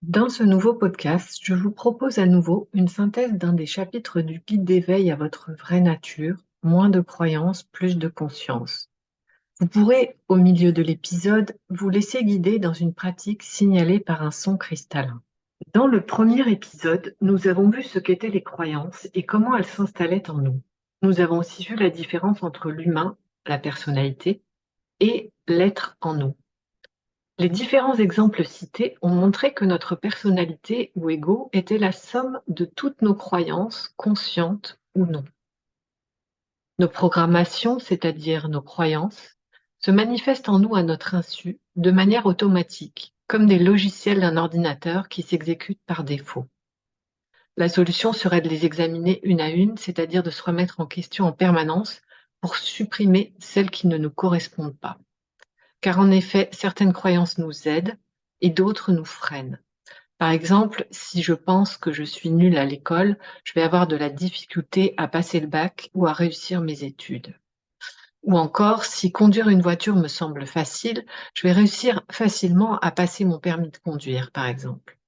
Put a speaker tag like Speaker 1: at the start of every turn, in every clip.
Speaker 1: Dans ce nouveau podcast, je vous propose à nouveau une synthèse d'un des chapitres du guide d'éveil à votre vraie nature, moins de croyances, plus de conscience. Vous pourrez, au milieu de l'épisode, vous laisser guider dans une pratique signalée par un son cristallin. Dans le premier épisode, nous avons vu ce qu'étaient les croyances et comment elles s'installaient en nous. Nous avons aussi vu la différence entre l'humain, la personnalité, et l'être en nous. Les différents exemples cités ont montré que notre personnalité ou ego était la somme de toutes nos croyances, conscientes ou non. Nos programmations, c'est-à-dire nos croyances, se manifestent en nous à notre insu, de manière automatique, comme des logiciels d'un ordinateur qui s'exécutent par défaut. La solution serait de les examiner une à une, c'est-à-dire de se remettre en question en permanence pour supprimer celles qui ne nous correspondent pas. Car en effet, certaines croyances nous aident et d'autres nous freinent. Par exemple, si je pense que je suis nulle à l'école, je vais avoir de la difficulté à passer le bac ou à réussir mes études. Ou encore, si conduire une voiture me semble facile, je vais réussir facilement à passer mon permis de conduire, par exemple.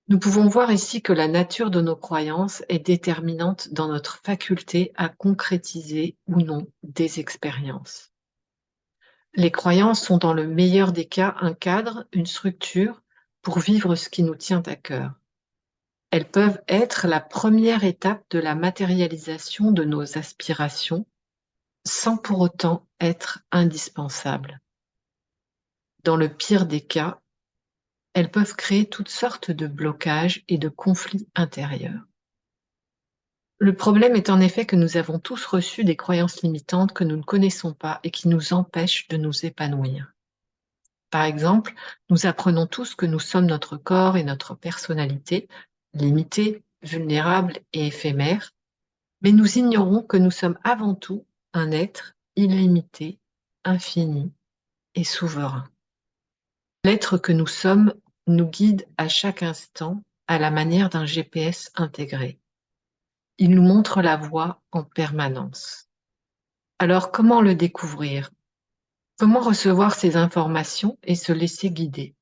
Speaker 1: Nous pouvons voir ici que la nature de nos croyances est déterminante dans notre faculté à concrétiser ou non des expériences. Les croyances sont dans le meilleur des cas un cadre, une structure pour vivre ce qui nous tient à cœur. Elles peuvent être la première étape de la matérialisation de nos aspirations sans pour autant être indispensables. Dans le pire des cas, elles peuvent créer toutes sortes de blocages et de conflits intérieurs. Le problème est en effet que nous avons tous reçu des croyances limitantes que nous ne connaissons pas et qui nous empêchent de nous épanouir. Par exemple, nous apprenons tous que nous sommes notre corps et notre personnalité, limités, vulnérables et éphémères, mais nous ignorons que nous sommes avant tout un être illimité, infini et souverain. L'être que nous sommes nous guide à chaque instant à la manière d'un GPS intégré. Il nous montre la voie en permanence. Alors comment le découvrir? Comment recevoir ces informations et se laisser guider?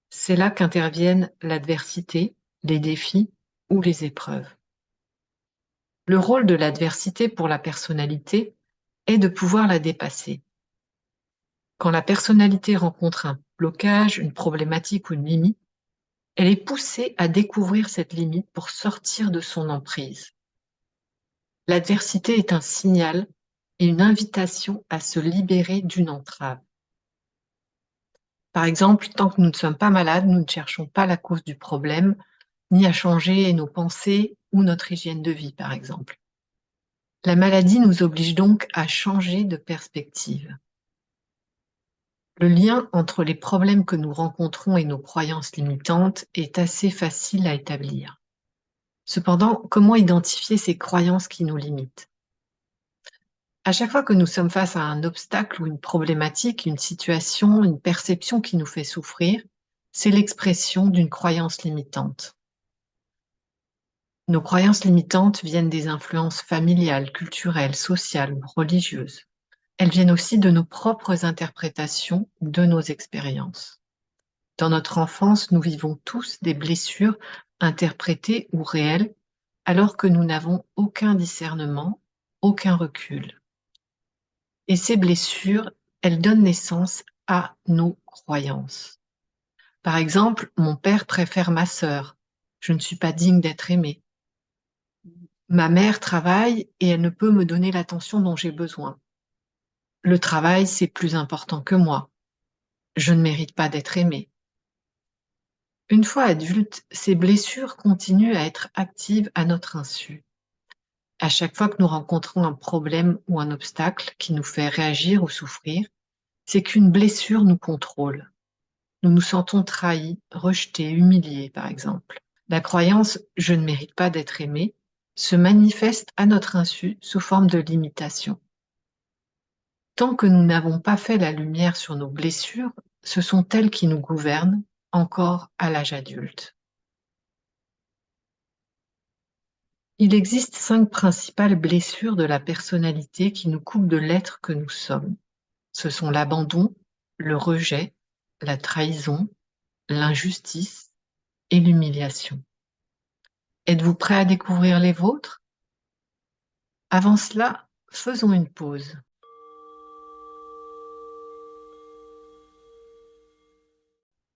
Speaker 1: C'est là qu'interviennent l'adversité, les défis ou les épreuves. Le rôle de l'adversité pour la personnalité est de pouvoir la dépasser. Quand la personnalité rencontre un blocage, une problématique ou une limite, elle est poussée à découvrir cette limite pour sortir de son emprise. L'adversité est un signal et une invitation à se libérer d'une entrave. Par exemple, tant que nous ne sommes pas malades, nous ne cherchons pas la cause du problème, ni à changer nos pensées ou notre hygiène de vie, par exemple. La maladie nous oblige donc à changer de perspective. Le lien entre les problèmes que nous rencontrons et nos croyances limitantes est assez facile à établir. Cependant, comment identifier ces croyances qui nous limitent? À chaque fois que nous sommes face à un obstacle ou une problématique, une situation, une perception qui nous fait souffrir, c'est l'expression d'une croyance limitante. Nos croyances limitantes viennent des influences familiales, culturelles, sociales ou religieuses. Elles viennent aussi de nos propres interprétations de nos expériences. Dans notre enfance, nous vivons tous des blessures interprétées ou réelles, alors que nous n'avons aucun discernement, aucun recul. Et ces blessures, elles donnent naissance à nos croyances. Par exemple, mon père préfère ma sœur. Je ne suis pas digne d'être aimée. Ma mère travaille et elle ne peut me donner l'attention dont j'ai besoin. Le travail, c'est plus important que moi. Je ne mérite pas d'être aimée. Une fois adultes, ces blessures continuent à être actives à notre insu. À chaque fois que nous rencontrons un problème ou un obstacle qui nous fait réagir ou souffrir, c'est qu'une blessure nous contrôle. Nous nous sentons trahis, rejetés, humiliés, par exemple. La croyance «je ne mérite pas d'être aimé» se manifeste à notre insu sous forme de limitation. Tant que nous n'avons pas fait la lumière sur nos blessures, ce sont elles qui nous gouvernent, encore à l'âge adulte. Il existe 5 principales blessures de la personnalité qui nous coupent de l'être que nous sommes. Ce sont l'abandon, le rejet, la trahison, l'injustice et l'humiliation. Êtes-vous prêt à découvrir les vôtres? Avant cela, faisons une pause.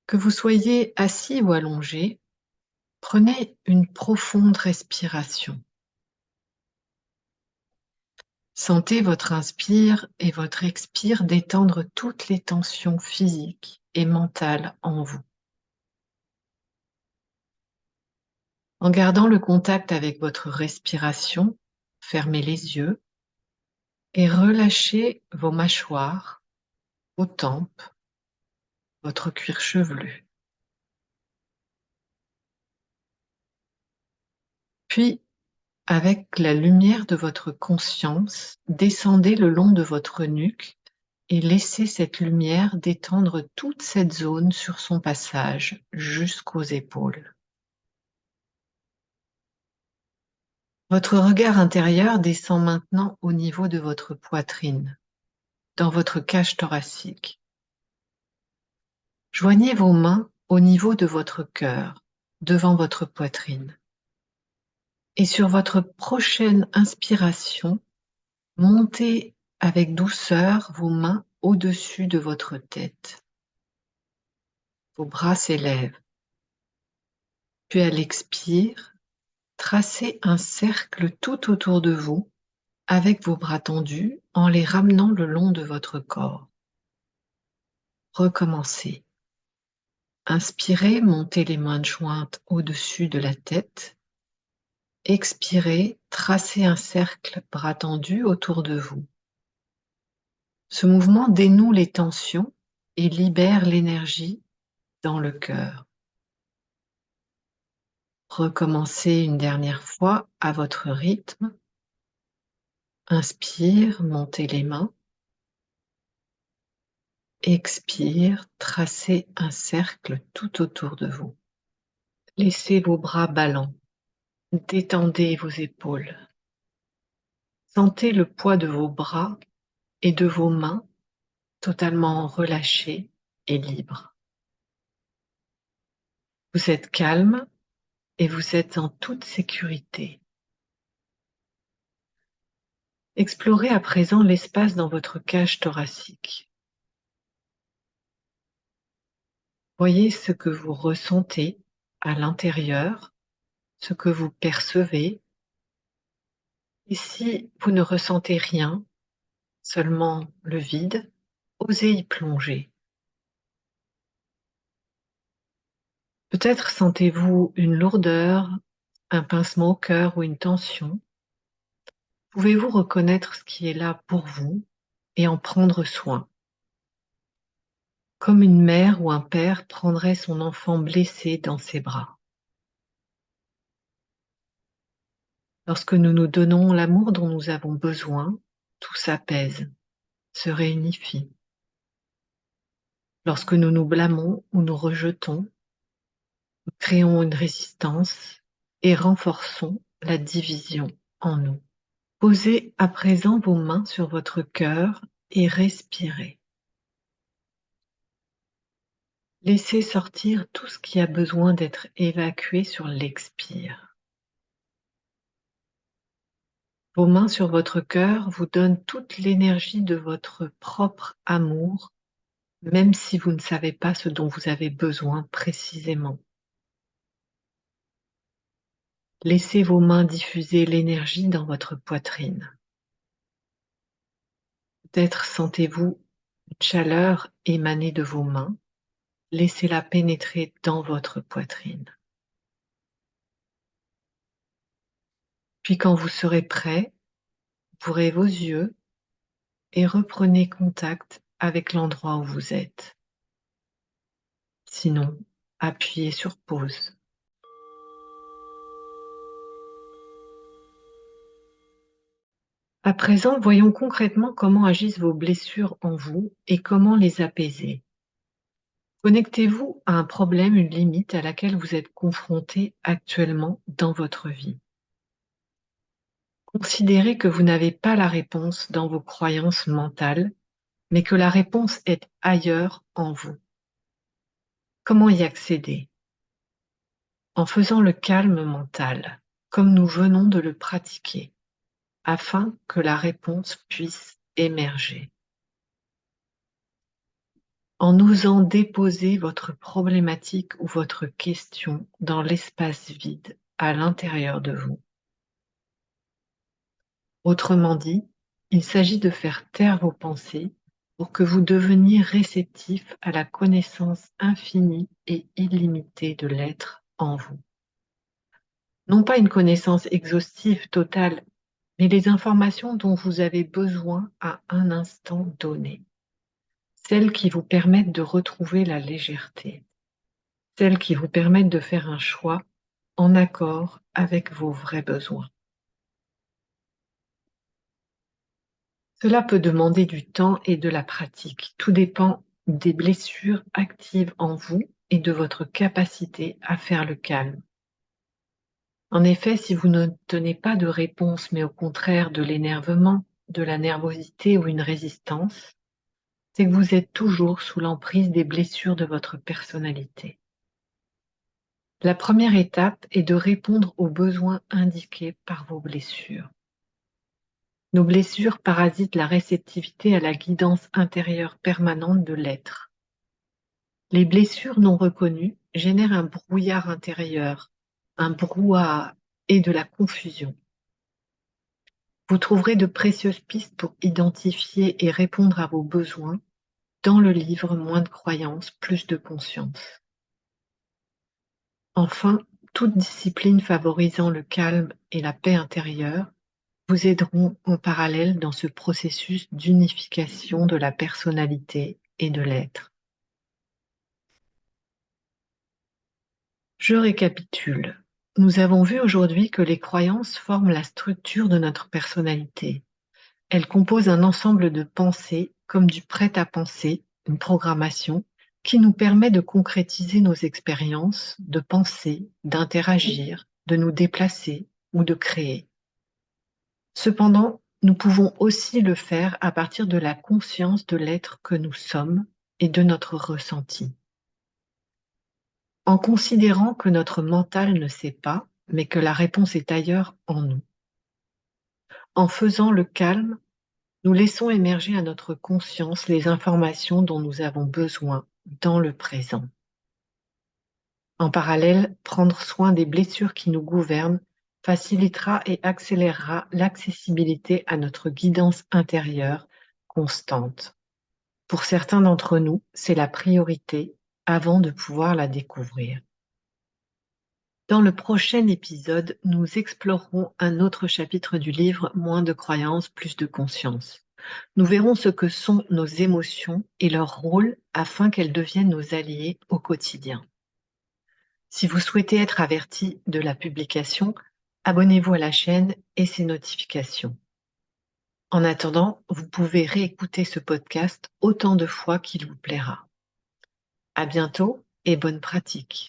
Speaker 1: Que vous soyez assis ou allongé, prenez une profonde respiration. Sentez votre inspire et votre expire détendre toutes les tensions physiques et mentales en vous. En gardant le contact avec votre respiration, fermez les yeux et relâchez vos mâchoires, vos tempes, votre cuir chevelu. Puis, avec la lumière de votre conscience, descendez le long de votre nuque et laissez cette lumière détendre toute cette zone sur son passage jusqu'aux épaules. Votre regard intérieur descend maintenant au niveau de votre poitrine, dans votre cage thoracique. Joignez vos mains au niveau de votre cœur, devant votre poitrine. Et sur votre prochaine inspiration, montez avec douceur vos mains au-dessus de votre tête. Vos bras s'élèvent. Puis à l'expire, tracez un cercle tout autour de vous avec vos bras tendus en les ramenant le long de votre corps. Recommencez. Inspirez, montez les mains jointes au-dessus de la tête. Expirez, tracez un cercle bras tendus autour de vous. Ce mouvement dénoue les tensions et libère l'énergie dans le cœur. Recommencez une dernière fois à votre rythme. Inspire, montez les mains. Expire, tracez un cercle tout autour de vous. Laissez vos bras ballants. Détendez vos épaules. Sentez le poids de vos bras et de vos mains totalement relâchés et libres. Vous êtes calme et vous êtes en toute sécurité. Explorez à présent l'espace dans votre cage thoracique. Voyez ce que vous ressentez à l'intérieur, ce que vous percevez. Et si vous ne ressentez rien, seulement le vide, osez y plonger. Peut-être sentez-vous une lourdeur, un pincement au cœur ou une tension. Pouvez-vous reconnaître ce qui est là pour vous et en prendre soin? Comme une mère ou un père prendrait son enfant blessé dans ses bras. Lorsque nous nous donnons l'amour dont nous avons besoin, tout s'apaise, se réunifie. Lorsque nous nous blâmons ou nous rejetons, nous créons une résistance et renforçons la division en nous. Posez à présent vos mains sur votre cœur et respirez. Laissez sortir tout ce qui a besoin d'être évacué sur l'expire. Vos mains sur votre cœur vous donnent toute l'énergie de votre propre amour, même si vous ne savez pas ce dont vous avez besoin précisément. Laissez vos mains diffuser l'énergie dans votre poitrine. Peut-être sentez-vous une chaleur émaner de vos mains. Laissez-la pénétrer dans votre poitrine. Puis quand vous serez prêt, ouvrez vos yeux et reprenez contact avec l'endroit où vous êtes. Sinon, appuyez sur pause. À présent, voyons concrètement comment agissent vos blessures en vous et comment les apaiser. Connectez-vous à un problème, une limite à laquelle vous êtes confronté actuellement dans votre vie. Considérez que vous n'avez pas la réponse dans vos croyances mentales, mais que la réponse est ailleurs en vous. Comment y accéder? En faisant le calme mental, comme nous venons de le pratiquer, afin que la réponse puisse émerger. En osant déposer votre problématique ou votre question dans l'espace vide à l'intérieur de vous. Autrement dit, il s'agit de faire taire vos pensées pour que vous deveniez réceptif à la connaissance infinie et illimitée de l'être en vous. Non pas une connaissance exhaustive totale, mais les informations dont vous avez besoin à un instant donné. Celles qui vous permettent de retrouver la légèreté. Celles qui vous permettent de faire un choix en accord avec vos vrais besoins. Cela peut demander du temps et de la pratique. Tout dépend des blessures actives en vous et de votre capacité à faire le calme. En effet, si vous ne tenez pas de réponse, mais au contraire de l'énervement, de la nervosité ou une résistance, c'est que vous êtes toujours sous l'emprise des blessures de votre personnalité. La première étape est de répondre aux besoins indiqués par vos blessures. Nos blessures parasitent la réceptivité à la guidance intérieure permanente de l'être. Les blessures non reconnues génèrent un brouillard intérieur, un brouhaha et de la confusion. Vous trouverez de précieuses pistes pour identifier et répondre à vos besoins dans le livre Moins de croyances, plus de conscience. Enfin, toute discipline favorisant le calme et la paix intérieure vous aideront en parallèle dans ce processus d'unification de la personnalité et de l'être. Je récapitule. Nous avons vu aujourd'hui que les croyances forment la structure de notre personnalité. Elles composent un ensemble de pensées comme du prêt-à-penser, une programmation qui nous permet de concrétiser nos expériences, de penser, d'interagir, de nous déplacer ou de créer. Cependant, nous pouvons aussi le faire à partir de la conscience de l'être que nous sommes et de notre ressenti. En considérant que notre mental ne sait pas, mais que la réponse est ailleurs en nous. En faisant le calme, nous laissons émerger à notre conscience les informations dont nous avons besoin dans le présent. En parallèle, prendre soin des blessures qui nous gouvernent facilitera et accélérera l'accessibilité à notre guidance intérieure constante. Pour certains d'entre nous, c'est la priorité avant de pouvoir la découvrir. Dans le prochain épisode, nous explorerons un autre chapitre du livre Moins de croyances, plus de conscience. Nous verrons ce que sont nos émotions et leur rôle afin qu'elles deviennent nos alliés au quotidien. Si vous souhaitez être averti de la publication, abonnez-vous à la chaîne et ses notifications. En attendant, vous pouvez réécouter ce podcast autant de fois qu'il vous plaira. À bientôt et bonne pratique.